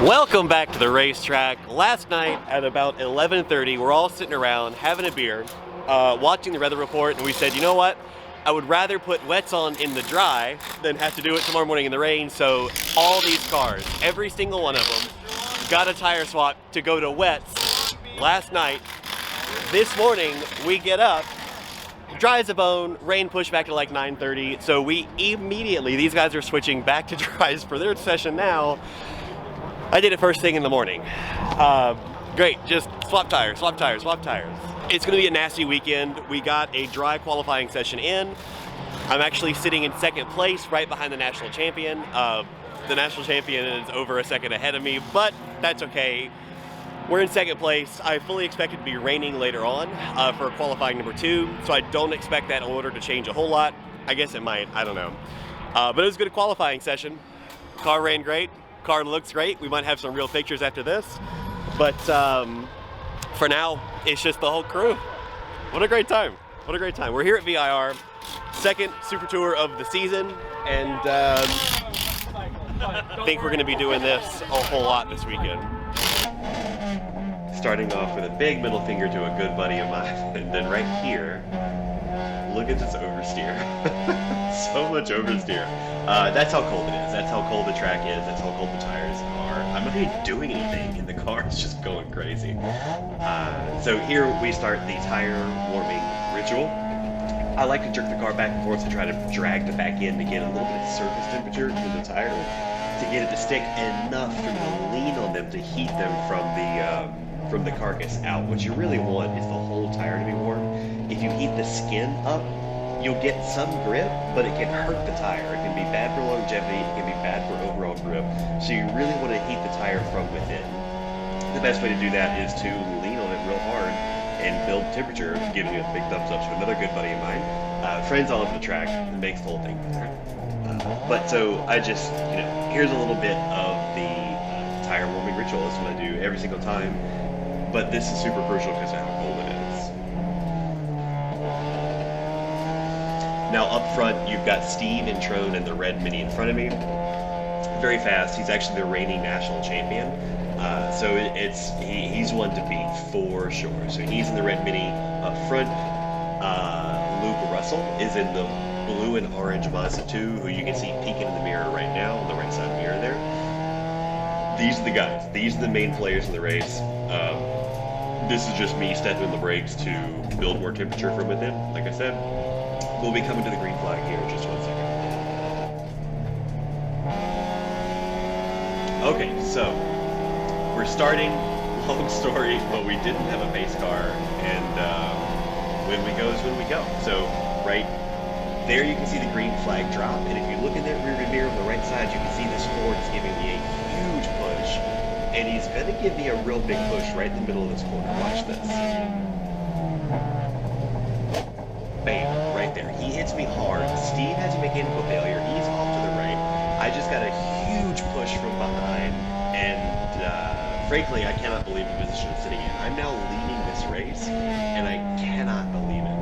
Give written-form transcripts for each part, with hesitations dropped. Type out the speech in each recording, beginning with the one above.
Welcome back to the racetrack. Last night at about 11:30, we're all sitting around having a beer, watching the weather report, and we said, you know what? I would rather put wets on in the dry than have to do it tomorrow morning in the rain. So all these cars, every single one of them, got a tire swap to go to wets last night. This morning, we get up, dry as a bone, rain pushed back to like 9:30. So we immediately, these guys are switching back to dries for their session now. I did it first thing in the morning. Great, just swap tires, swap tires, swap tires. It's gonna be a nasty weekend. We got a dry qualifying session in. I'm actually sitting in second place right behind the national champion. The national champion is over a second ahead of me, but that's okay. We're in second place. I fully expect it to be raining later on for qualifying number 2, so I don't expect that order to change a whole lot. I guess it might, I don't know. But it was a good qualifying session. Car ran great. Car looks great. We might have some real pictures after this, but for now it's just the whole crew. What a great time. What a great time. We're here at VIR, second super tour of the season, and I think we're going to be doing this a whole lot this weekend. Starting off with a big middle finger to a good buddy of mine, and then right here, look at this oversteer. So much oversteer. That's how cold it is. That's how cold the track is. That's how cold the tires are. I'm not even doing anything, and the car is just going crazy. So here we start the tire warming ritual. I like to jerk the car back and forth to try to drag the back end to get a little bit of surface temperature in the tire to get it to stick enough for me to lean on them to heat them from the carcass out. What you really want is the whole tire to be warm. If you heat the skin up, you'll get some grip, but it can hurt the tire. It can be bad for longevity, it can be bad for overall grip. So you really want to heat the tire from within. The best way to do that is to lean on it real hard and build temperature, giving it a big thumbs up to another good buddy of mine. Friends all over the track, it makes the whole thing better. But so I just, here's a little bit of the tire warming ritual. This is what I do every single time. But this is super crucial because of how cold it is. Now up front, you've got Steve and Trone and the red Mini in front of me. Very fast. He's actually the reigning national champion. So he's one to beat for sure. So he's in the red Mini up front. Luke Russell is in the blue and orange Mazda 2, who you can see peeking in the mirror right now, on the right side mirror there. These are the guys. These are the main players in the race. This is just me stepping on the brakes to build more temperature from within, like I said. We'll be coming to the green flag here in just 1 second. Okay, so we're starting, long story, but we didn't have a base car, and when we go is when we go. So right there you can see the green flag drop, and if you look in that rearview mirror on the right side, you can see this Ford is giving me a huge push, and he's gonna give me a real big push right in the middle of this corner. Watch this. Bam, right there. He hits me hard. Steve has a mechanical failure. He's off to the right. I just got a huge push from behind, and frankly, I cannot believe the position I'm sitting in. I'm now leading this race, and I cannot believe it.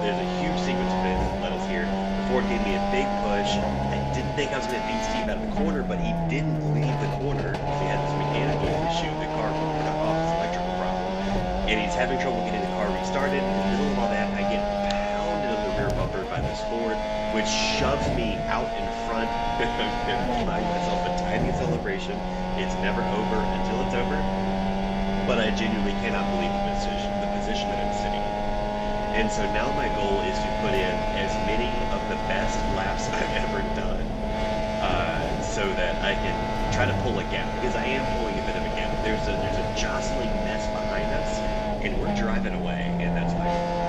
There's a huge sequence of events that led us here. The Ford gave me a big push. I didn't think I was going to beat Steve out of the corner, but he didn't leave the corner because he had this mechanical issue. The car cut off his electrical problem, and he's having trouble getting the car restarted. In the middle of all that, I get pounded on the rear bumper by this Ford, which shoves me out in front and buying myself a tiny celebration. It's never over until it's over, but I genuinely cannot believe the position that I'm sitting in. And so now my goal is to put in as many of the best laps I've ever done, so that I can try to pull a gap, because I am pulling a bit of a gap. There's a jostling mess behind us, and we're driving away, and that's my goal.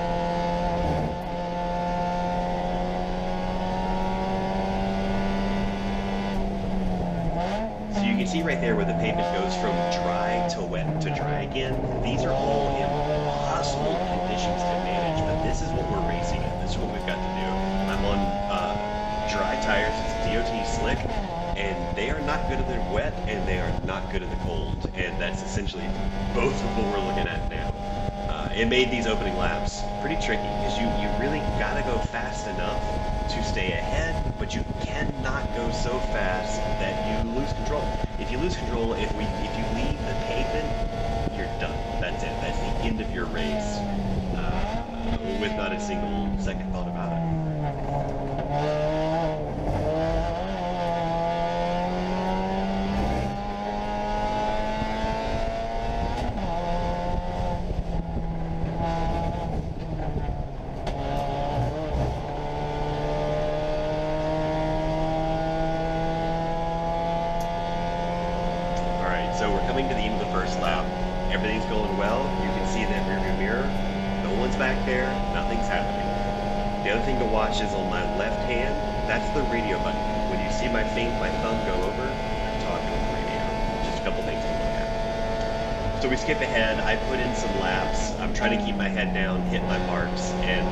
So you can see right there where the pavement goes from dry to wet to dry again. These are all impossible conditions to manage, but this is what we're racing in. This is what we've got to do. I'm on dry tires. It's DOT slick, and they are not good in the wet, and they are not good in the cold, and that's essentially both of what we're looking at now. It made these opening laps pretty tricky, because you really gotta go fast enough to to stay ahead, but you cannot go so fast that you lose control. If you lose control, if you leave the pavement, you're done. That's it. That's the end of your race, with not a single second thought about it. So we're coming to the end of the first lap. Everything's going well. You can see that rearview mirror. No one's back there. Nothing's happening. The other thing to watch is on my left hand. That's the radio button. When you see my thumb go over, I'm talking on the radio. Just a couple things to look at. So we skip ahead. I put in some laps. I'm trying to keep my head down, hit my marks, and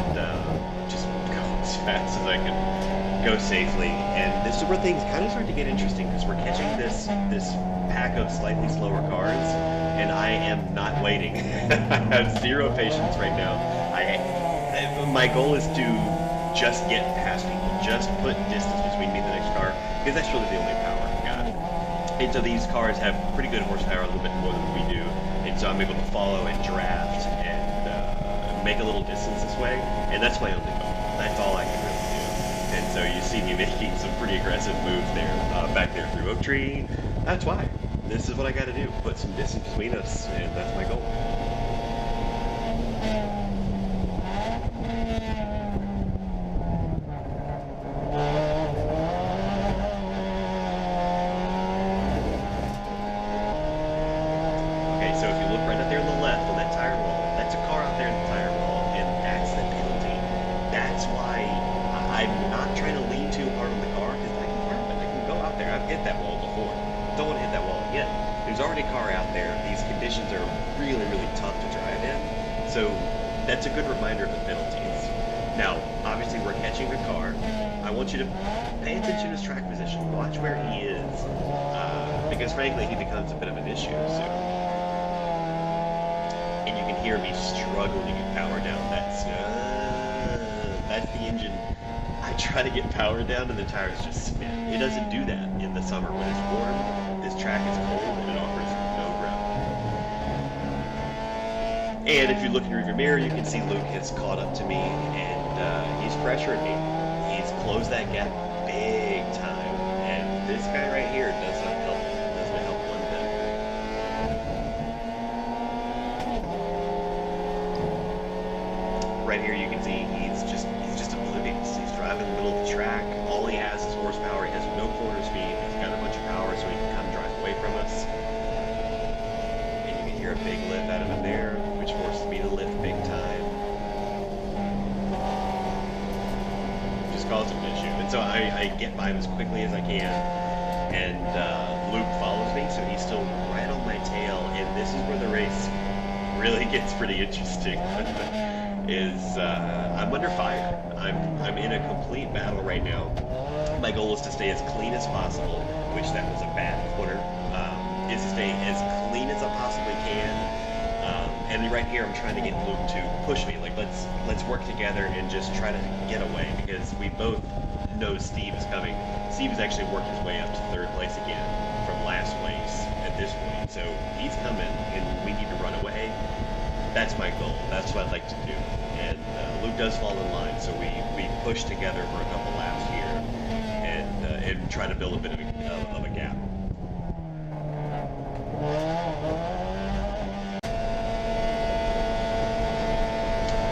just go as fast as I can go safely. And this is where things kind of start to get interesting because we're catching this pack of slightly slower cars, and I am not waiting. I have zero patience right now. My goal is to just get past people, just put distance between me and the next car, because that's really the only power I've got. And so these cars have pretty good horsepower, a little bit more than we do, and so I'm able to follow and draft and make a little distance this way, and that's my only goal. That's all I can really do. And so you see me making some pretty aggressive moves there, back there through Oak Tree. That's why. This is what I got to do. Put some distance between us, and that's my goal. Okay, so if you look right out there on the left on that tire wall, that's a car out there in the tire wall, and that's the penalty. That's why I'm not trying to lean too hard on the car, because I can grab it. I can go out there. I've hit that wall before. Don't want to hit that wall again. There's already a car out there. These conditions are really, really tough to drive in. So that's a good reminder of the penalties. Now, obviously we're catching the car. I want you to pay attention to his track position. Watch where he is. Because frankly, he becomes a bit of an issue soon. And you can hear me struggling to get power down. That's the engine. I try to get power down and the tires just spin. It doesn't do that in the summer when it's warm. This track is cold and it offers no grip. And if you look in your rearview mirror, you can see Luke has caught up to me and he's pressuring me. He's closed that gap big time. And this guy right here doesn't help one bit. Right here you can see he's just oblivious. He's driving in the middle of the track. All he has is horsepower. He has no corner speed. He's got a bunch of power so he can come drive away from us. And you can hear a big lift out of him there, which forces me to lift big time. Just causes an issue. And so I get by him as quickly as I can. And Luke follows me, so he's still right on my tail. And this is where the race really gets pretty interesting. I'm under fire. I'm in a complete battle right now. My goal is to stay as clean as possible, which that was a bad corner. Is to stay as clean as I possibly can. And right here, I'm trying to get Luke to push me. Like let's work together and just try to get away because we both know Steve is coming. Steve has actually worked his way up to third place again from last place at this point. So he's coming, and we need to run away. That's my goal. That's what I'd like to do. And Luke does fall in line, so we push together for a couple laps here and try to build a bit of a gap.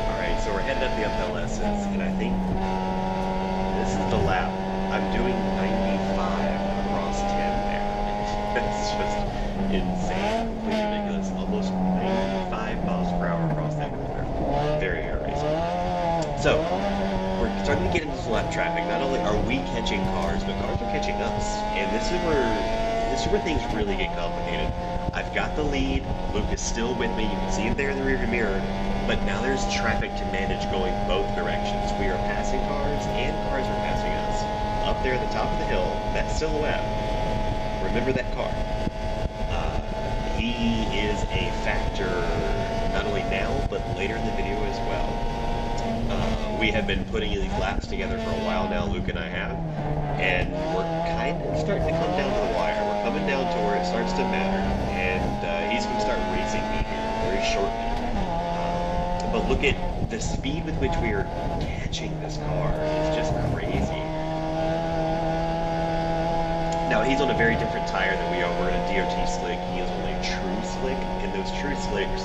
All right, so we're headed up the uphill S's, and I think this is the lap. I'm doing 95 across 10 there. It's just insane, completely ridiculous. Almost 95 miles per hour across that corner. Very air racing. So, we're starting to get into some lap traffic. Not only are we catching cars, but cars are catching us. And this is where things really get complicated. I've got the lead. Luke is still with me. You can see it there in the rearview mirror. But now there's traffic to manage going both directions. We are passing cars, and cars are passing us. Up there at the top of the hill, that silhouette. Remember that car. He is a factor not only now, but later in the video as well. We We have been putting these laps together for a while now, Luke and I have, and we're kind of starting to come down to the wire. We're coming down to where it starts to matter, and he's going to start racing me here very shortly. But look at the speed with which we are catching this car. It's just crazy. Now, he's on a very different tire than we are. We're in a DOT slick. He is on a true slick, and those true slicks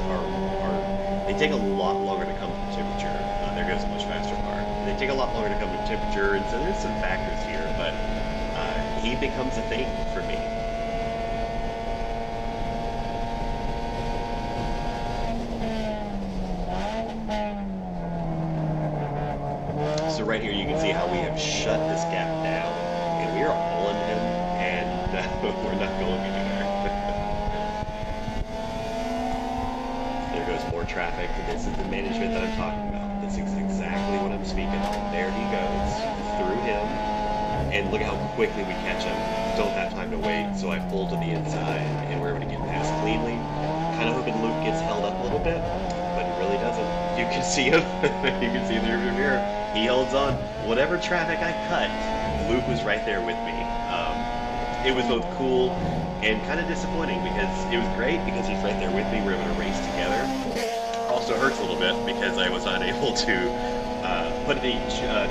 they take a lot longer to come to temperature. There goes a much faster car. They take a lot longer to come to temperature, and so there's some factors here, but he becomes a thing for me. So right here you can see how we have shut this gap down, and we are on him, and we're not going anywhere. There goes more traffic. This is the management that I'm talking about. This is exactly what I'm speaking of. There he goes, through him, and look at how quickly we catch him. Don't have time to wait, so I pull to the inside, and we're able to get past cleanly. Kind of hoping Luke gets held up a little bit, but he really doesn't. You can see him. You can see the rearview mirror. He holds on. Whatever traffic I cut, Luke was right there with me. It was both cool and kind of disappointing, because it was great because he's right there with me. We're able to race together. Also hurts a little bit because I was unable to put any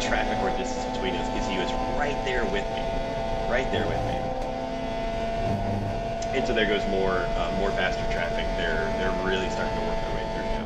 traffic or distance between us, because he was right there with me. Right there with me. And so there goes more faster traffic. They're really starting to work their way through now.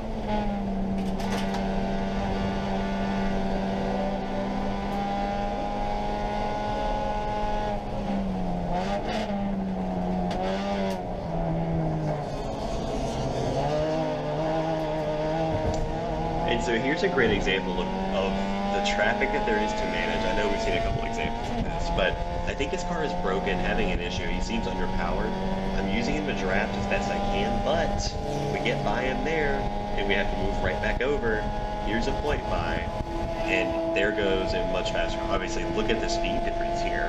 And so here's a great example of the traffic that there is to manage. I know we've seen a couple examples of this, but I think his car is broken, having an issue. He seems underpowered. I'm using him to draft as best I can, but we get by him there, and we have to move right back over. Here's a point by, and there goes a much faster. Obviously, look at the speed difference here.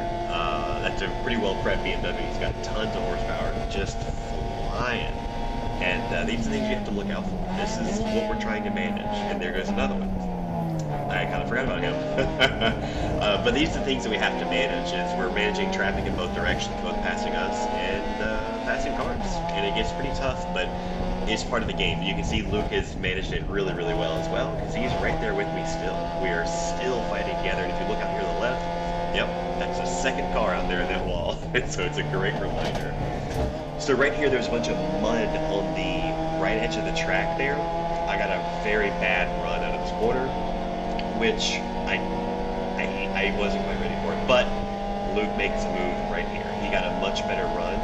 That's a pretty well-prepped BMW. He's got tons of horsepower, just flying. And these are things you have to look out for. This is what we're trying to manage. And there goes another one. I kind of forgot about him. But these are the things that we have to manage. Is we're managing traffic in both directions, both passing us and passing cars. And it gets pretty tough, but it's part of the game. You can see Luke has managed it really, really well as well, because he's right there with me still. We are still fighting together. And if you look out here to the left, yep, that's a second car out there in that wall. So it's a great reminder. So right here, there's a bunch of mud on the right edge of the track there. I got a very bad run out of this corner, which I wasn't quite ready for it. But Luke makes a move right here. He got a much better run.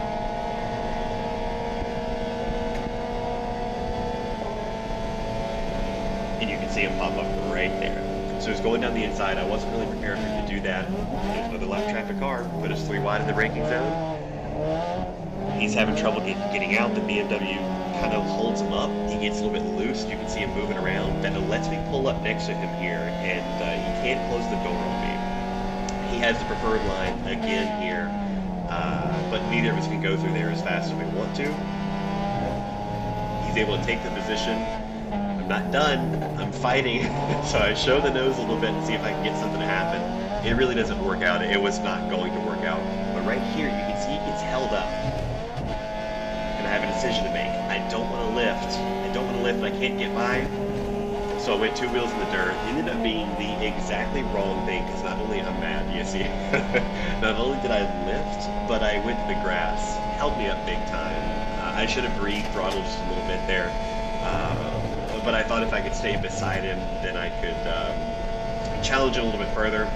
And you can see him pop up right there. So he's going down the inside. I wasn't really prepared for him to do that. There's another left traffic car. Put us 3 wide in the braking zone. He's having trouble getting out. The BMW kind of holds him up. He gets a little bit loose. You can see him moving around. That lets me pull up next to him here, and he can't close the door on me. He has the preferred line again here, but neither of us can go through there as fast as we want to. He's able to take the position. I'm not done. I'm fighting. So I show the nose a little bit and see if I can get something to happen. It really doesn't work out. It was not going to work out. But right here, you can see he gets held up. I have a decision to make. I don't want to lift. But I can't get by. So I went 2 wheels in the dirt. It ended up being the exactly wrong thing, because not only I'm mad, you see, not only did I lift, but I went to the grass. Held me up big time. I should have breathed, throttled just a little bit there. But I thought if I could stay beside him, then I could challenge him a little bit further.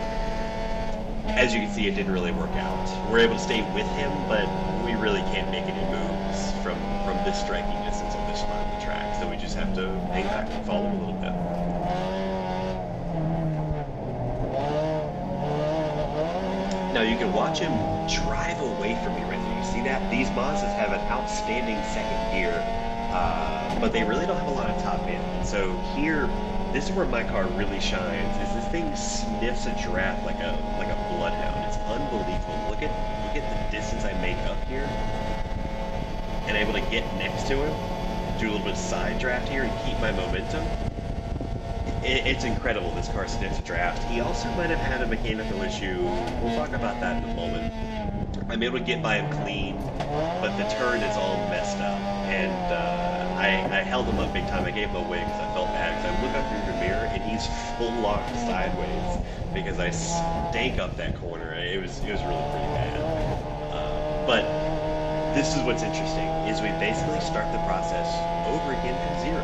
As you can see, it didn't really work out. We're able to stay with him, but we really can't make any moves from this striking distance on this part of the track. So we just have to hang back and follow a little bit. Now you can watch him drive away from me right there. You see that? These Mazdas have an outstanding second gear, but they really don't have a lot of top end. So here, this is where my car really shines. Is this thing sniffs a draft like a bloodhound. It's unbelievable. Look at the distance I make up here, and able to get next to him, do a little bit of side draft here, and keep my momentum. it's incredible. This car sniffs a draft. He also might have had a mechanical issue. We'll talk about that in a moment. I'm able to get by him clean, but the turn is all messed up. And I held him up big time. I gave him a wing because I felt bad. Because I look up through the mirror and he's full locked sideways because I stank up that corner. It was really pretty bad. But this is what's interesting, is we basically start the process over again from zero.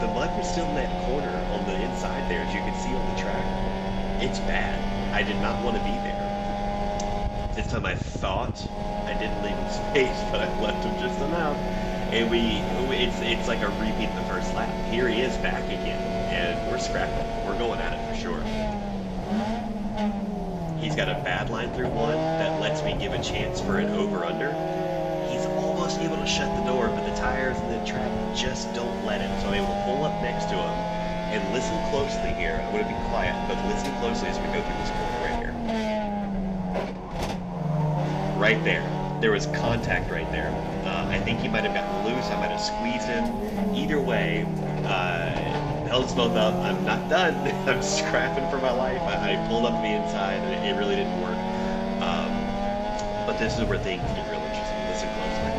The mud was still in that corner on the inside there, as you can see on the track. It's bad. I did not want to be there. This time I thought I didn't leave him space, but I left him just enough. And it's like a repeat of the first lap. Here he is back again, and we're scrapping. We're going at it for sure. He's got a bad line through one that lets me give a chance for an over-under. He's almost able to shut the door, but the tires and the track just don't let him. So I'm able to pull up next to him and listen closely here. I'm going to be quiet, but listen closely as we go through this corner right here. Right there. There was contact right there. I think he might have gotten loose. I might have squeezed him. Either way, held us both up. I'm not done. I'm scrapping for my life. I pulled up to the inside, and it really didn't work. But this is where things get real interesting. Listen closely.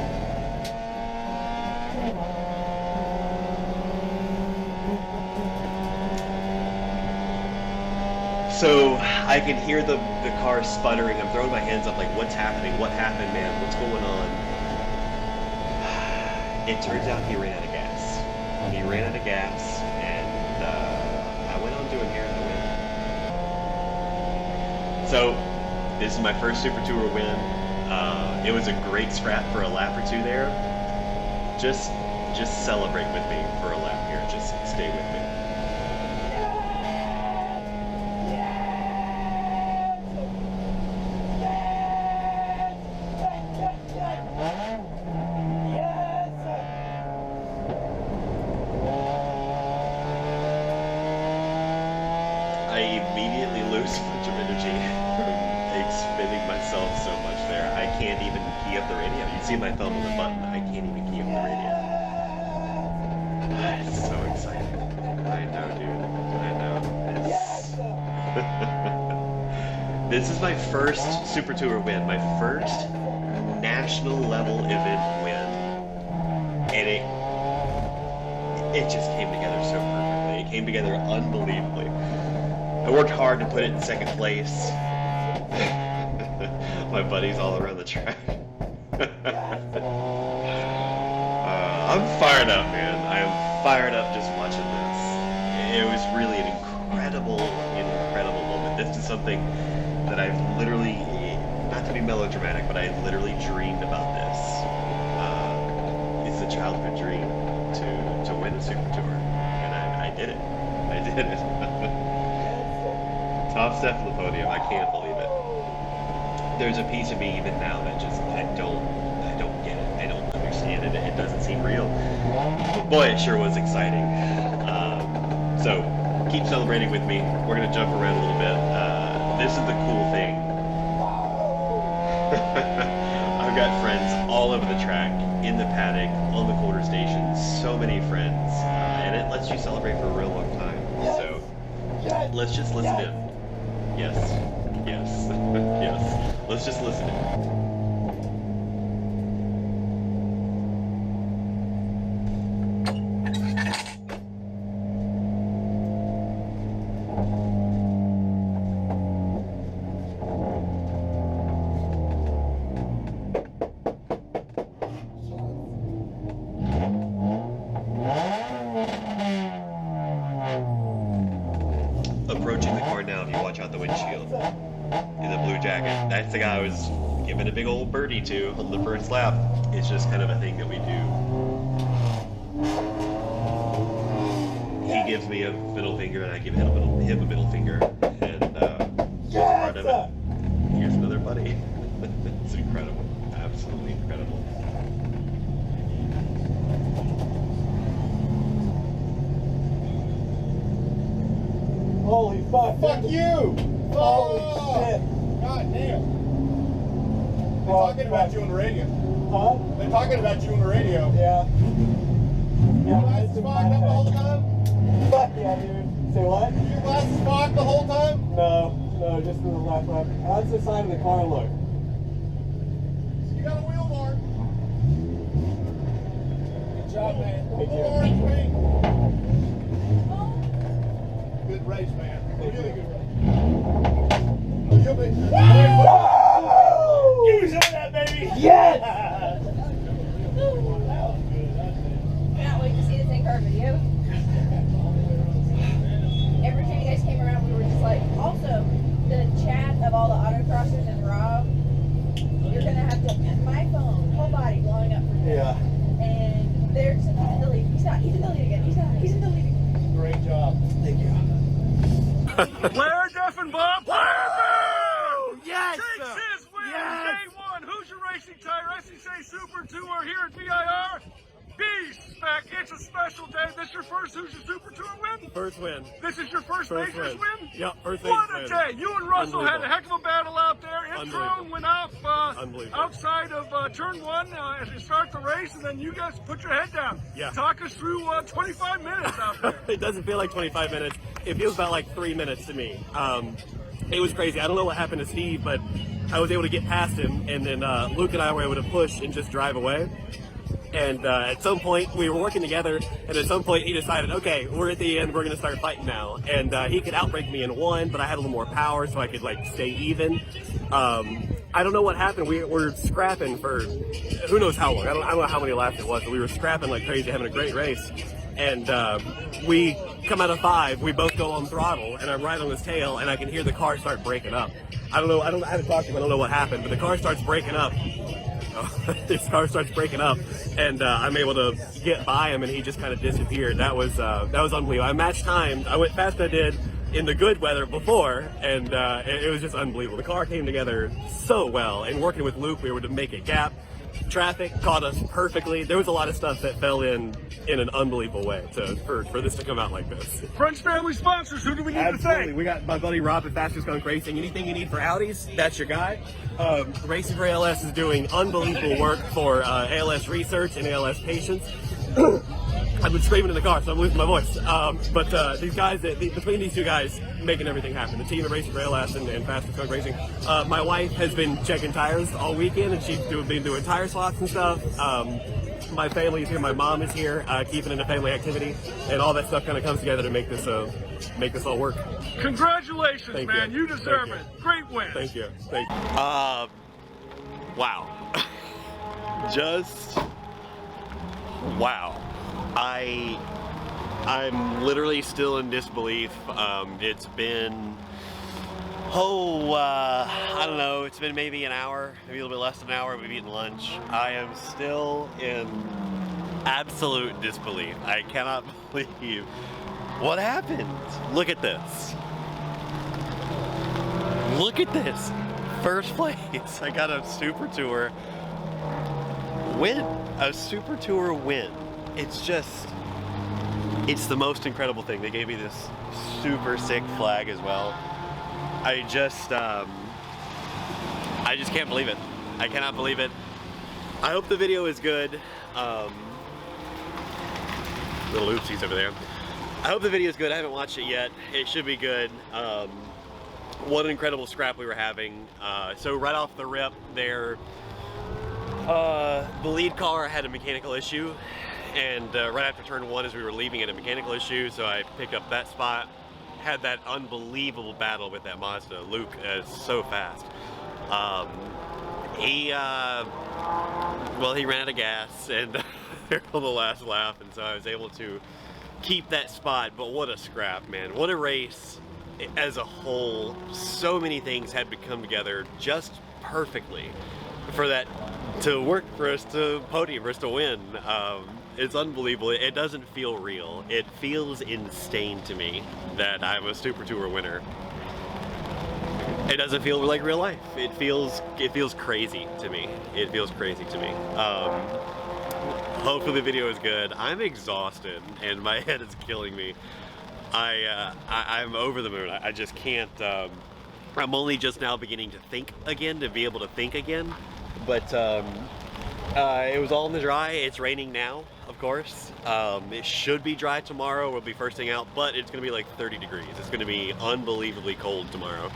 So I can hear the car sputtering. I'm throwing my hands up like, what's happening? What happened, man? What's going on? It turns out he ran out of gas. He ran out of gas, and I went on doing here the win. So this is my first Super Tour win. It was a great scrap for a lap or two there. Just celebrate with me for a lap here. Just stay with me. I immediately lose a bunch of energy from expending myself so much there. I can't even key up the radio. You see my thumb on the button. I can't even key up the radio. It's so exciting. I know, dude. I know. This is my first Super Tour win. My first national level event win. And it just came together so perfectly. It came together unbelievably. I worked hard to put it in second place. My buddies all around the track. I'm fired up, man. I am fired up just watching this. It was really an incredible moment. This is something that I've literally, not to be melodramatic, but I literally dreamed about this. It's a childhood dream to win a Super Tour, and I did it. I did it. Top step on the podium. I can't believe it. There's a piece of me even now that just I don't get it. I don't understand it. It doesn't seem real. But boy, it sure was exciting. So keep celebrating with me. We're gonna jump around a little bit. This is the cool thing. I've got friends all over the track, in the paddock, on the quarter station. So many friends, and it lets you celebrate for a real long time. So let's just listen in. Yes. Yes. Yes. Let's just listen in. Approaching the car now, if you watch out the windshield, in the blue jacket. That's the guy I was giving a big old birdie to on the first lap. It's just kind of a thing that we do. He gives me a middle finger, and I give him a middle finger, and part of it. Here's another buddy. It's incredible, absolutely incredible. Holy fuck! Fuck you! Holy shit! God damn! They're talking about you on the radio. Huh? They're talking about you on the radio. Yeah. You guys sparked up all the time? Fuck yeah, dude. Say what? Did your glasses fog the whole time? No, just in the left lap. How's the side of the car look? You got a wheel mark. Good job, man. Thank you. Orange paint. Good race, man. Really good race. You'll be. Give me some of that, baby. Yes. Cannot wait to see this in-car video. Every time you guys came around, we were just like, also, the chat of all the autocrossers and Rob, you're going to have to, my phone, whole body blowing up for this. Yeah. And they're just in the lead. He's in the lead again. He's in the lead again. Great job. Thank you. Blair, Jeff, and Bob. Yes! Takes his win Yes! day one. Who's your racing tire? SCA Super Tour here at VIR. Beast back. It's a special day. This your first Who's Your Super Tour win? First win. This is your first Racers win? Yep, first What Racers a day. You and Russell had a heck of a battle out there. Unbelievable. Intron went off Unbelievable. outside of turn one as you start the race, and then you guys put your head down. Yeah. Talk us through 25 minutes out there. It doesn't feel like 25 minutes. It feels about like 3 minutes to me. It was crazy. I don't know what happened to Steve, but I was able to get past him, and then Luke and I were able to push and just drive away. And at some point, we were working together, and at some point he decided, okay, we're at the end, we're going to start fighting now. And he could outbrake me in one, but I had a little more power, so I could like stay even. I don't know what happened. We were scrapping for who knows how long. I don't know how many laps it was, but we were scrapping like crazy, having a great race. And we come out of 5, we both go on throttle, and I'm right on his tail, and I can hear the car start breaking up. I haven't talked to him, I don't know what happened, but the car starts breaking up. His car starts breaking up, and I'm able to get by him, and he just kind of disappeared. That was unbelievable. I matched timed. I went faster than I did in the good weather before, and it was just unbelievable. The car came together so well, and working with Luke, we were able to make a gap. Traffic caught us perfectly. There was a lot of stuff that fell in an unbelievable way for this to come out like this. Friends, family, sponsors, who do we need to Absolutely. thank? We got my buddy Rob at Fastest Gone Racing. Anything you need for Audis, that's your guy. Racing for ALS is doing unbelievable work for ALS research and ALS patients. I've been screaming in the car, so I'm losing my voice. But these guys, between these two guys, making everything happen. The team at Racing for ALS and Fastest Gone Racing. My wife has been checking tires all weekend, and she's been doing tire swaps and stuff. My family is here. My mom is here, keeping it a family activity, and all that stuff kind of comes together to make this all work. Congratulations, Thank man. you. You deserve Thank it. Great win. Thank you. Thank you. Wow. Just wow. I'm literally still in disbelief. It's been I don't know, it's been maybe an hour, maybe a little bit less than an hour. We've eaten lunch. I am still in absolute disbelief. I cannot believe what happened. Look at this. Look at this. First place. I got a Super Tour win. A Super Tour win. It's the most incredible thing. They gave me this super sick flag as well. I just can't believe it. I cannot believe it. I hope the video is good. Little oopsies over there. I hope the video is good. I haven't watched it yet. It should be good. What an incredible scrap we were having. So right off the rip there, the lead car had a mechanical issue, and right after turn 1 as we were leaving it, a mechanical issue, so I picked up that spot. Had that unbelievable battle with that Mazda. Luke is so fast. He ran out of gas and on the last lap, and so I was able to keep that spot. But what a scrap, man. What a race as a whole. So many things had to come together just perfectly for that to work, for us to podium, for us to win. It's unbelievable. It doesn't feel real. It feels insane to me that I'm a Super Tour winner. It doesn't feel like real life. It feels crazy to me. It feels crazy to me. Hopefully the video is good. I'm exhausted and my head is killing me. I'm over the moon. I just can't. I'm only just now beginning to think again, to be able to think again. But It was all in the dry. It's raining now, of course. It should be dry tomorrow. We'll be first thing out, but it's going to be like 30 degrees. It's going to be unbelievably cold tomorrow.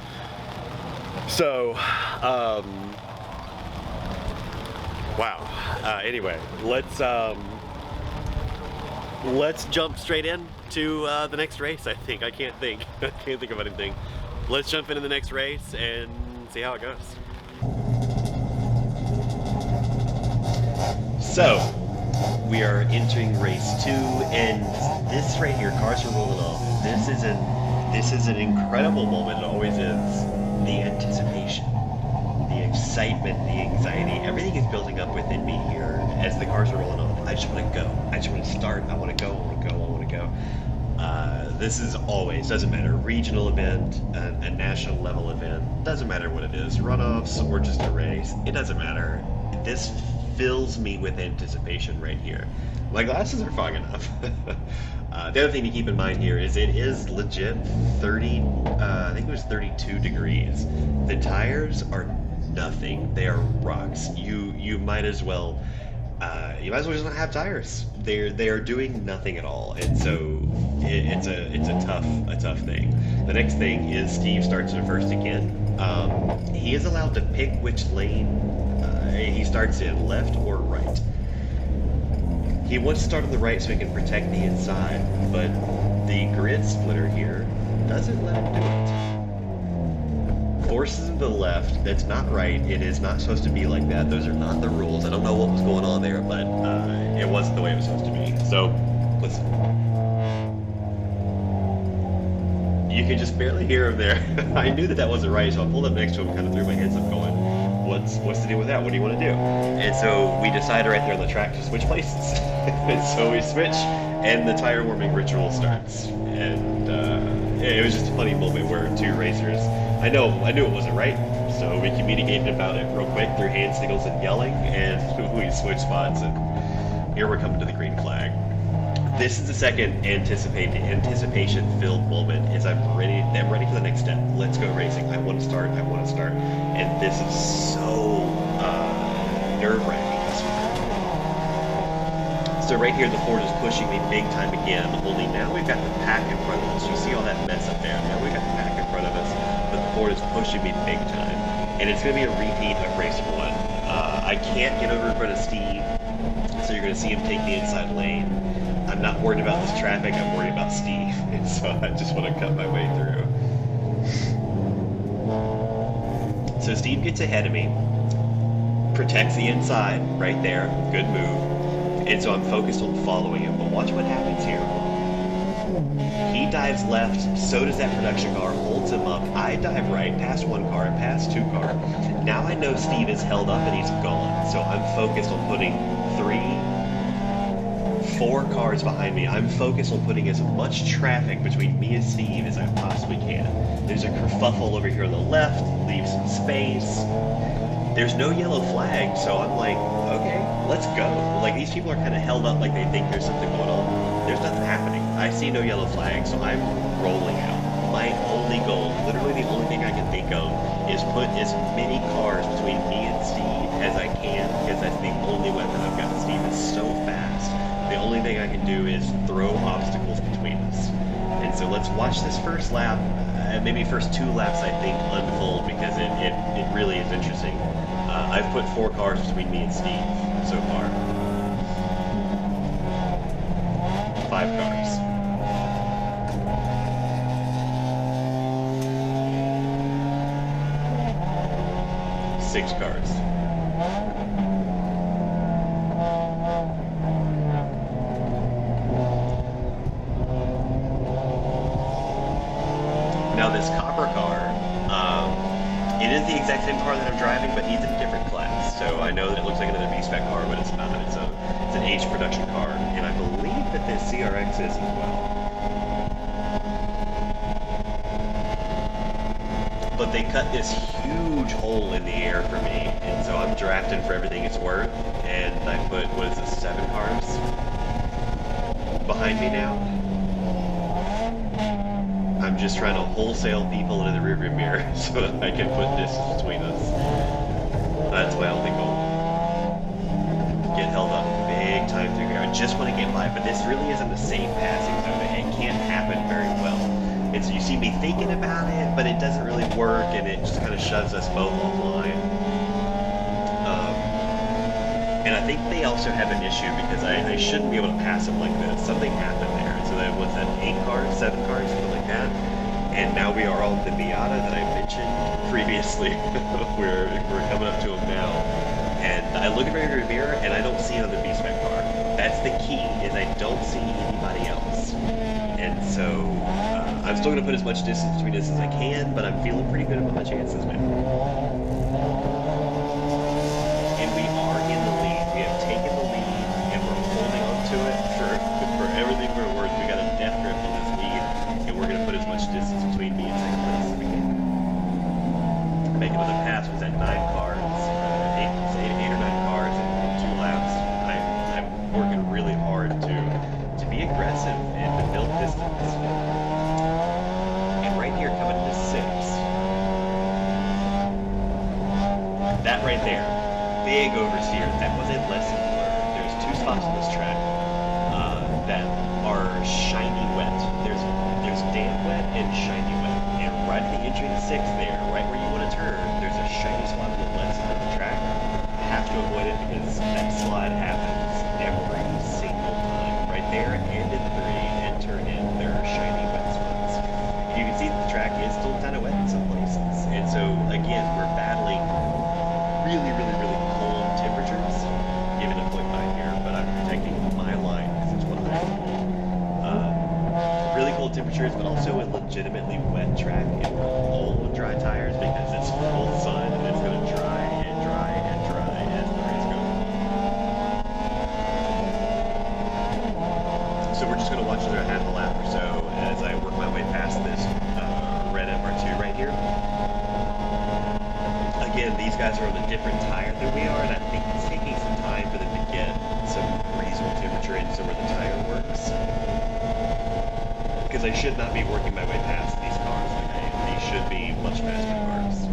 So, wow. Anyway, let's jump straight in to the next race. I think I can't think of anything. Let's jump into the next race and see how it goes. So, we are entering race 2, and this right here, cars are rolling off. This is an incredible moment. It always is. The anticipation, the excitement, the anxiety, everything is building up within me here as the cars are rolling off. I just want to go. I just want to start. I want to go. I want to go. I want to go. This is always, doesn't matter, regional event, a national level event, doesn't matter what it is, runoffs or just a race, it doesn't matter. This fills me with anticipation right here. My glasses are fog enough. The other thing to keep in mind here is it is legit 30, I think it was 32 degrees. The tires are nothing. They are rocks. You might as well just not have tires. They are doing nothing at all, and so it's a tough thing. The next thing is Steve starts in first again. He is allowed to pick which lane he starts in, left or right. He wants to start on the right so he can protect the inside, but the grid splitter here doesn't let him do it. Forces him to the left. That's not right. It is not supposed to be like that. Those are not the rules. I don't know what was going on there, but it wasn't the way it was supposed to be. So, listen. You can just barely hear him there. I knew that wasn't right, so I pulled up next to him and kind of threw my hands up going, what's the deal with that? What do you want to do? And so we decided right there on the track to switch places. And so we switch, and the tire warming ritual starts. And it was just a funny moment where two racers, I knew it wasn't right, so we communicated about it real quick through hand signals and yelling, and we switched spots, and here we're coming to the green flag. This is the second anticipation-filled moment. Is I'm ready for the next step. Let's go racing. I want to start. And this is so nerve-wracking. So right here, the Ford is pushing me big time again. Only now we've got the pack in front of us. You see all that mess up there? Now we've got the pack in front of us, but the Ford is pushing me big time. And it's going to be a repeat of race 1. I can't get over in front of Steve, so you're going to see him take the inside lane. I'm not worried about this traffic, I'm worried about Steve, and so I just want to cut my way through. So Steve gets ahead of me, protects the inside right there, good move, and so I'm focused on following him, but watch what happens here. He dives left, so does that production car, holds him up, I dive right, past one car, and past two car. Now I know Steve is held up and he's gone, so I'm focused on putting 4 cars behind me. I'm focused on putting as much traffic between me and Steve as I possibly can. There's a kerfuffle over here on the left, leave some space. There's no yellow flag, so I'm like, okay, let's go. Like, these people are kind of held up like they think there's something going on. There's nothing happening. I see no yellow flag, so I'm rolling out. My only goal, literally the only thing I can think of, is put as many cars between me and Steve as I can, because that's the only weapon I've got. Steve is so fast. The only thing I can do is throw obstacles between us. And so let's watch this first lap, maybe first 2 laps, I think, unfold, because it really is interesting. I've put 4 cars between me and Steve so far. 5 cars. 6 cars. Now this copper car, it is the exact same car that I'm driving, but he's in a different class. So I know that it looks like another V-Spec car, but it's not. It's an H production car, and I believe that the CRX is as well. But they cut this huge hole in the air for me, and so I'm drafting for everything it's worth, and I put, what is this, 7 cars behind me now? I'm just trying to wholesale people into the rearview mirror so that I can put distance between us. That's my only goal. just want to get by, but this really isn't a safe passing zone. It can't happen very well. And so you see me thinking about it, but it doesn't really work, and it just kind of shoves us both offline. And I think they also have an issue because I shouldn't be able to pass them like this. Something happened there. So that was that 8 cars, 7 cars, something like that. And now we are on the Miata that I mentioned previously. we're coming up to them now. And I look at my rear mirror and I don't see another B-Spec car. That's the key, is I don't see anybody else. And so I'm still going to put as much distance between us as I can, but I'm feeling pretty good about my chances now. And we are in the lead. We have taken the lead, and we're holding on to it for everything we're worth. We got a death grip on this lead, and we're going to put as much distance between me and second place as we can. Making another pass was at 9 cars, 8 or 9 cars in 2 laps. I'm working really hard to be aggressive and to build distance. And right here, coming into 6th. That right there, big oversteer. That was a lesson learned. There's 2 spots on this track that are shiny wet. There's damp wet and shiny wet. And right at the entry to 6th there, right where you want to turn, there's a shiny spot on the left side of the track. Have to avoid it because that slide happens every single time. Right there, and in 3, and turn in, there are shiny wet spots. You can see that the track is still kind of wet in some places. And so, again, we're battling really, really, really cold temperatures. Giving a 0.5 here, but I'm protecting my line because it's what I need. Really cold temperatures, but also a legitimately wet track. It will hold dry tires because it's full sun and it's going to dry and dry and dry as the race goes. So we're just going to watch another half a lap or so as I work my way past this red MR2 right here. Again, these guys are on a different tire than we are, and I think it's taking some time for them to get some reasonable temperature into where the tire works. Because I should not be working my way past these cars like I am. These should be much faster cars.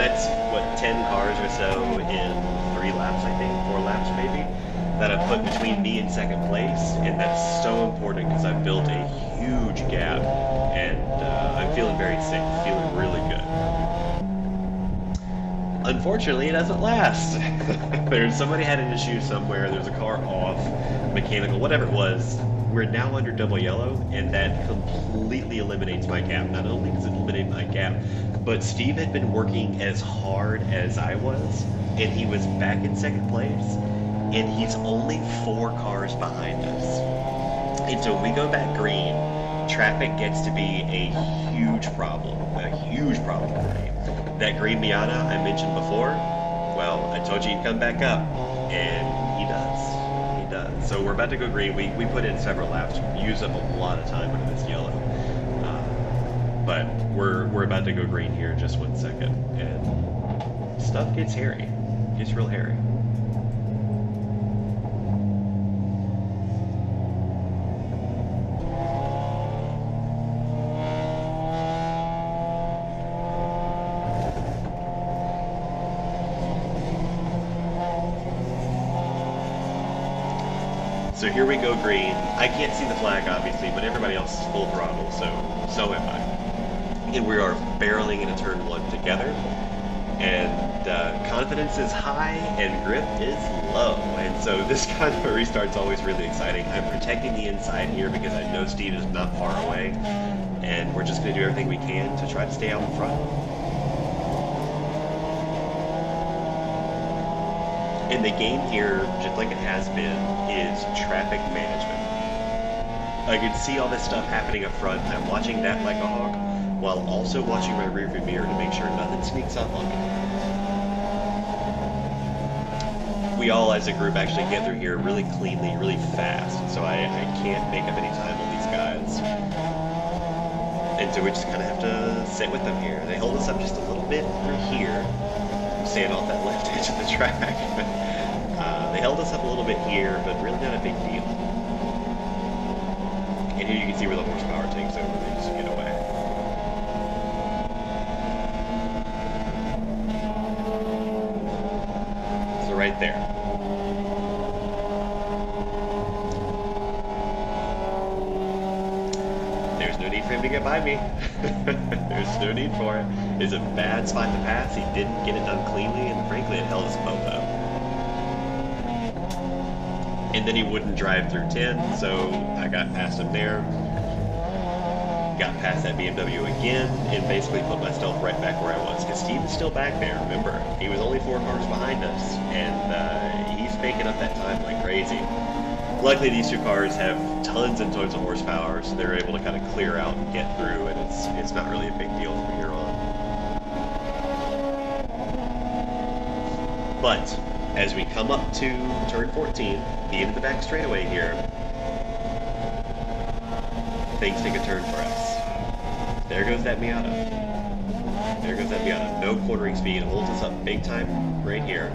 That's what, 10 cars or so in 3 laps, I think, 4 laps maybe, that I've put between me and second place, and that's so important because I've built a huge gap, and I'm feeling very safe, feeling really good. Unfortunately, it doesn't last. Somebody had an issue somewhere, there's a car off, mechanical, whatever it was. We're now under double yellow, and that completely eliminates my gap. Not only does it eliminate my gap, but Steve had been working as hard as I was, and he was back in second place, and he's only 4 cars behind us. And so when we go back green, traffic gets to be a huge problem for me. that green Miata I mentioned before, well, I told you he'd come back up, and he does. He does. So we're about to go green. We put in several laps, used up a lot of time under this yellow. But we're about to go green here in just 1 second, and stuff gets hairy. It gets real hairy. So here we go green. I can't see the flag obviously, but everybody else is full throttle, so am I. And we are barreling into turn 1 together. And confidence is high and grip is low. And so this kind of a restart's always really exciting. I'm protecting the inside here because I know Steve is not far away. And we're just going to do everything we can to try to stay out in front. And the game here, just like it has been, is traffic management. I can see all this stuff happening up front. I'm watching that like a hawk, while also watching my rearview mirror to make sure nothing sneaks up on me. We all, as a group, actually get through here really cleanly, really fast, so I can't make up any time on these guys. And so we just kind of have to sit with them here. They hold us up just a little bit through here. I'm staying off that left edge of the track. They held us up a little bit here, but really not a big deal. And here you can see where the horsepower takes over. They just get away. So right there. There's no need for him to get by me. There's no need for it. It's a bad spot to pass. He didn't get it done cleanly, and frankly, it held us both up. And then he wouldn't drive through 10, so I got past him there. Got past that BMW again, and basically put myself right back where I was. Because Steve is still back there, remember? He was only 4 cars behind us, and he's making up that time like crazy. Luckily, these 2 cars have tons and tons of horsepower, so they're able to kind of clear out and get through, and it's not really a big deal from here on. But as we come up to turn 14, the end of the back straightaway here, things take a turn for us. There goes that Miata. There goes that Miata. No cornering speed, holds us up big time right here.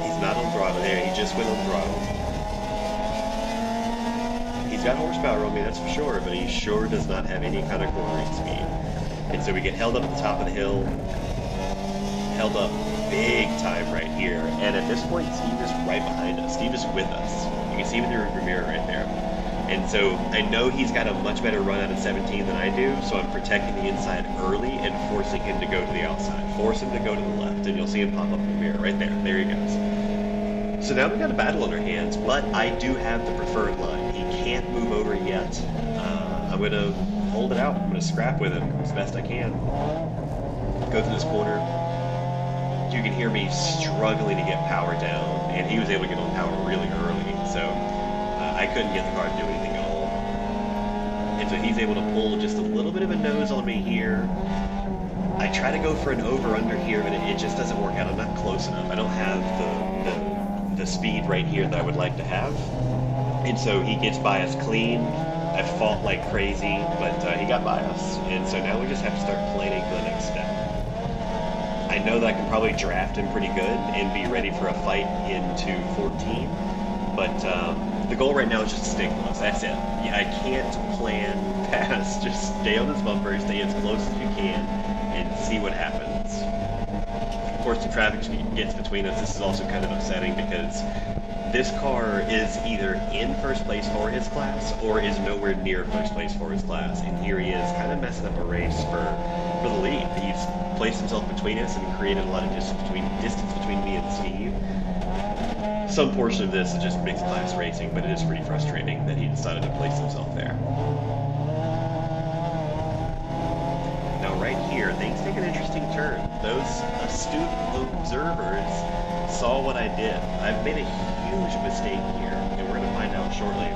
He's not on throttle there, he just went on throttle. He's got horsepower on me, that's for sure, but he sure does not have any kind of cornering speed. And so we get held up at the top of the hill, held up big time right here, and at this point Steve is right behind us. Steve is with us. You can see him in the rearview mirror right there. And so I know he's got a much better run out of 17 than I do, so I'm protecting the inside early and forcing him to go to the outside. Force him to go to the left, and you'll see him pop up in the mirror right there. There he goes. So now we've got a battle on our hands, but I do have the preferred line. He can't move over yet. I'm going to hold it out. I'm going to scrap with him as best I can. Go through this corner. You can hear me struggling to get power down, and he was able to get on power really early, so I couldn't get the car to do anything at all. And so he's able to pull just a little bit of a nose on me here. I try to go for an over-under here, but it just doesn't work out. I'm not close enough. I don't have the speed right here that I would like to have. And so he gets by us clean. I fought like crazy, but he got by us. And so now we just have to start planning for the next step. I know that I can probably draft him pretty good and be ready for a fight into 14, but the goal right now is just to stay close. That's it. Yeah, I can't plan past. Just stay on this bumper, stay as close as you can, and see what happens. Of course, the traffic gets between us. This is also kind of upsetting because this car is either in first place for his class or is nowhere near first place for his class, and here he is kind of messing up a race for the lead. He's placed himself between us and created a lot of distance between me and Steve. Some portion of this is just mixed class racing, but it is pretty frustrating that he decided to place himself there. Now right here, things take an interesting turn. Those astute observers saw what I did. I've made a huge mistake here, and we're going to find out shortly.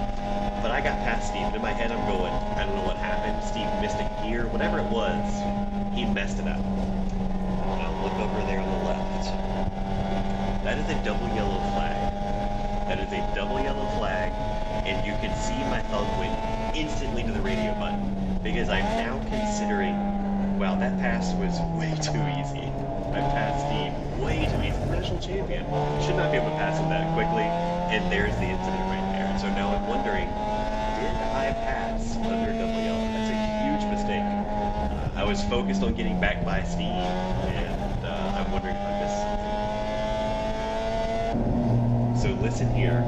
But I got past Steve, and in my head I'm going, I don't know what happened. Steve missed a gear, whatever it was. he messed it up. Now look over there on the left. That is a double yellow flag. That is a double yellow flag, and you can see my thumb went instantly to the radio button, because I'm now considering, wow, that pass was way too easy. I passed Steve way too easy. National champion. Should not be able to pass him that quickly, and there's the incident right there. And so now I'm wondering, did I pass under double yellow? That's a huge mistake. I was focused on getting back by Steve, and I'm wondering if I missed something. So listen here.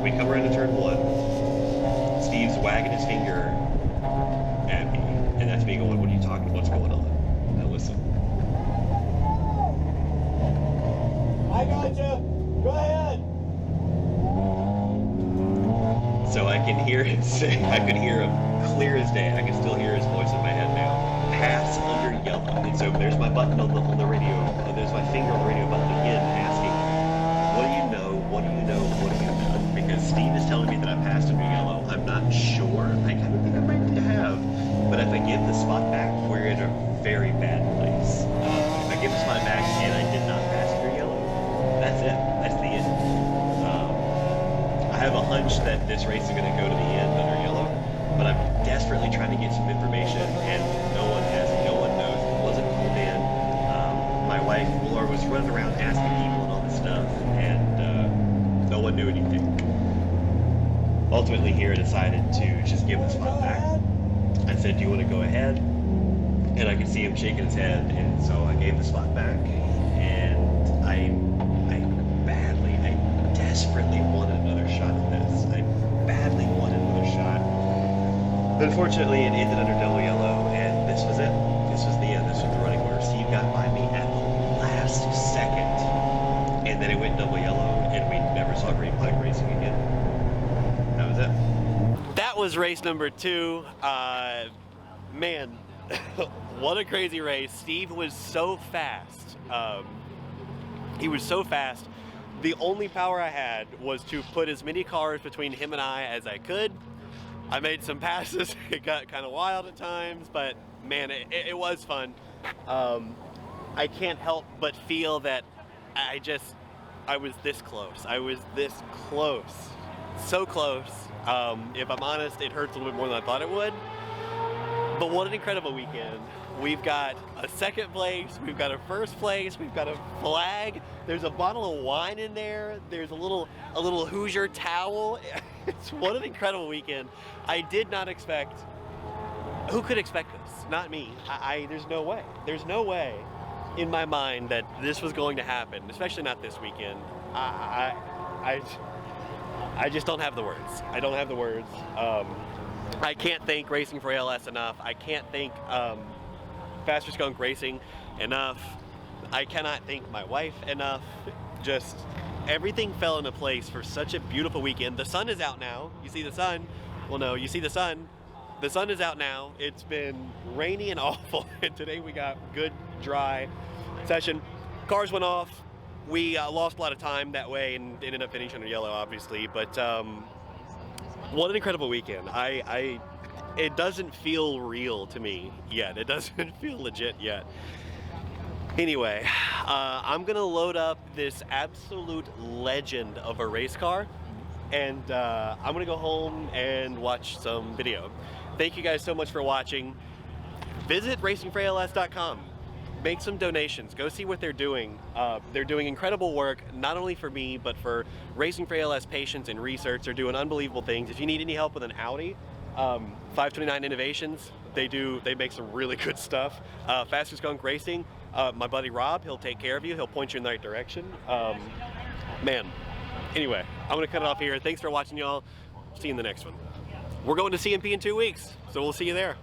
We come around to turn 1. Steve's wagging his finger at me, and that's me going, what are you talking about? What's going on? Now listen. I got you. Go ahead. So I can hear him say, I could hear him clear as day. I can still hear his voice in my head now. Pass under yellow. And so there's my button on the radio. There's my finger on the radio button again, asking, what do you know? What do you know? What have you done? Because Steve is telling me that I passed under yellow. I'm not sure. I kind of think I might have. But if I give the spot back, we're in a very bad place. If I give the spot back and I did not pass under yellow, that's it. That's the end. I have a hunch that this race is going to go to the end under yellow, but I'm desperately trying to get some information, and no one knows. It wasn't called in. My wife, Laura, was running around asking people and all this stuff, and no one knew anything. Ultimately here, I decided to just give the spot back. I said, do you want to go ahead? And I could see him shaking his head, and so I gave the spot back, and I desperately wanted another shot at this. I badly wanted another shot. But unfortunately, it ended under double yellow, and this was it. This was the end. This was the running order. Steve got by me at the last second, and then it went double yellow, and we never saw green flag racing again. That was it. That was race number 2. Man, what a crazy race. Steve was so fast. He was so fast. The only power I had was to put as many cars between him and I as I could. I made some passes. It got kind of wild at times, but man, it was fun. I can't help but feel that I was this close. I was this close. So close. If I'm honest, it hurts a little bit more than I thought it would. But what an incredible weekend. We've got a second place, we've got a first place, we've got a flag, there's a bottle of wine in there, there's a little Hoosier towel. What an incredible weekend. I did not expect, who could expect this? Not me. There's no way. There's no way in my mind that this was going to happen, especially not this weekend. I just don't have the words. I don't have the words. I can't thank Racing for ALS enough. I can't thank Faster Skunk Racing enough. I cannot thank my wife enough. Just everything fell into place for such a beautiful weekend. The sun is out now. You see the sun? Well, no, you see the sun. The sun is out now. It's been rainy and awful, and today we got good, dry session. Cars went off. We lost a lot of time that way and ended up finishing under yellow, obviously, but what an incredible weekend. It doesn't feel real to me yet. It doesn't feel legit yet. Anyway, I'm gonna load up this absolute legend of a race car, and I'm gonna go home and watch some video. Thank you guys so much for watching. Visit racingforals.com. Make some donations. Go see what they're doing. They're doing incredible work, not only for me, but for Racing for ALS patients and research. They're doing unbelievable things. If you need any help with an Audi, 529 Innovations, they make some really good stuff. Faster Skunk Racing, my buddy Rob, he'll take care of you. He'll point you in the right direction. Man, anyway, I'm gonna cut it off here. Thanks for watching, y'all. See you in the next one. We're going to CMP in 2 weeks, so we'll see you there.